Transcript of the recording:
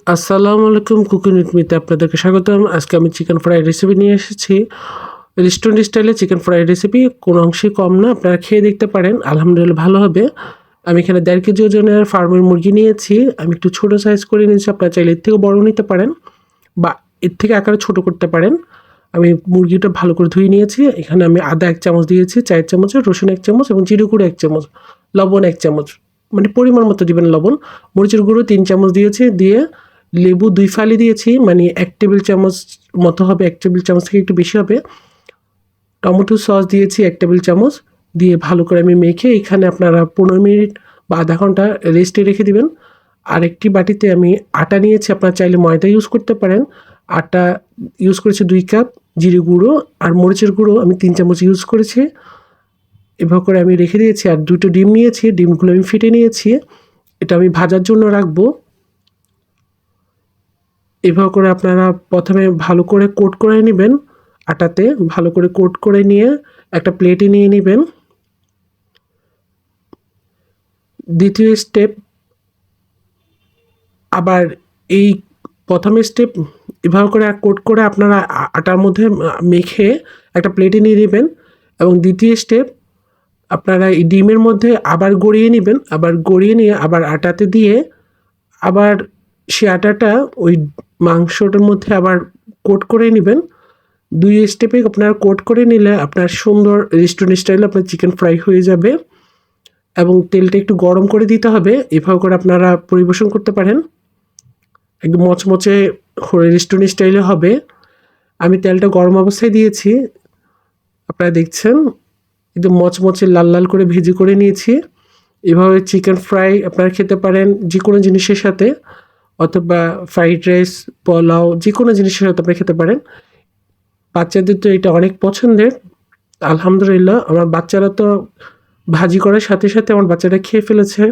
আসসালামু আলাইকুম, cooking with মিতে আপনাদেরকে স্বাগতম। আজকে আমি চিকেন ফ্রাইড রেসিপি নিয়ে এসেছি। রেস্টুরেন্ট স্টাইলে চিকেন ফ্রাইড রেসিপি, কোনো অংশেই কম না। আপনারা খেয়ে দেখতে পারেন, আলহামদুলিল্লাহ ভালো হবে। আমি এখানে ১.৫ কেজি ওজনের ফার্মের মুরগি নিয়েছি। আমি একটু ছোট সাইজ করে নিয়েছি, আপনারা চাইলে এর থেকেও বড় নিতে পারেন বা এর থেকে আকারে ছোট করতে পারেন। আমি মুরগিটা ভালো করে ধুয়ে নিয়েছি। এখানে আমি আদা ১ চামচ দিয়েছি, চায়ের চামচের রসুন ১ চামচ এবং জিরে গুঁড়ো ১ চামচ, লবণ ১ চামচ, মানে পরিমাণ মতো দিবেন লবণ। মরিচের গুঁড়ো ৩ চামচ দিয়েছি, দিয়ে লেবু ২ ফালি দিয়েছি, মানে ১ টেবিল চামচ মতো হবে, ১ টেবিল চামচ থেকে একটু বেশি হবে। টমেটো সস দিয়েছি ১ টেবিল চামচ, দিয়ে ভালো করে আমি মেখে এখানে আপনারা ১৫ মিনিট বা আধা ঘন্টা রেস্টে রেখে দিবেন। আরেকটি বাটিতে আমি আটা নিয়েছি, আপনারা চাইলে ময়দা ইউজ করতে পারেন। আটা ইউজ করেছি ২ কাপ, জিরে গুঁড়ো আর মরিচের গুঁড়ো আমি ৩ চামচ ইউজ করেছি। এভাবে করে আমি রেখে দিয়েছি। আর ২টো ডিম নিয়েছি, ডিমগুলো আমি ফেটে নিয়েছি। এটা আমি ভাজার জন্য রাখবো। এভাবে করে আপনারা প্রথমে ভালো করে কোট করে নেবেন, আটাতে ভালো করে কোট করে নিয়ে একটা প্লেটে নিয়ে নেবেন। দ্বিতীয় স্টেপ, আবার এই প্রথম স্টেপ এভাবে করে কোট করে আপনারা আটার মধ্যে মেখে একটা প্লেটে নিয়ে নেবেন, এবং দ্বিতীয় স্টেপ আপনারা এই ডিমের মধ্যে আবার গড়িয়ে নেবেন, আবার গড়িয়ে নিয়ে আবার আটাতে দিয়ে আবার সে আটাটা ওই মাংসটার মধ্যে আবার কোট করে নেবেন। ২ স্টেপে আপনারা কোট করে নিলে আপনার সুন্দর রেস্টুরেন্ট স্টাইলে আপনার চিকেন ফ্রাই হয়ে যাবে, এবং তেলটা একটু গরম করে দিতে হবে। এভাবে করে আপনারা পরিবেশন করতে পারেন, একদম মচমচে রেস্টুরেন্ট স্টাইলে হবে। আমি তেলটা গরম অবস্থায় দিয়েছি, আপনারা দেখছেন একদম মচমচে লাল লাল করে ভেজে করে নিয়েছি। এভাবে চিকেন ফ্রাই আপনারা খেতে পারেন যে কোনো জিনিসের সাথে, অথবা ফ্রাইড রাইস, পোলাও, যে কোনো জিনিসের সাথে আপনারা খেতে পারেন। বাচ্চাদের তো এটা অনেক পছন্দের। আলহামদুলিল্লাহ আমার বাচ্চারা তো ভাজি করার সাথে সাথে আমার বাচ্চারা খেয়ে ফেলেছে।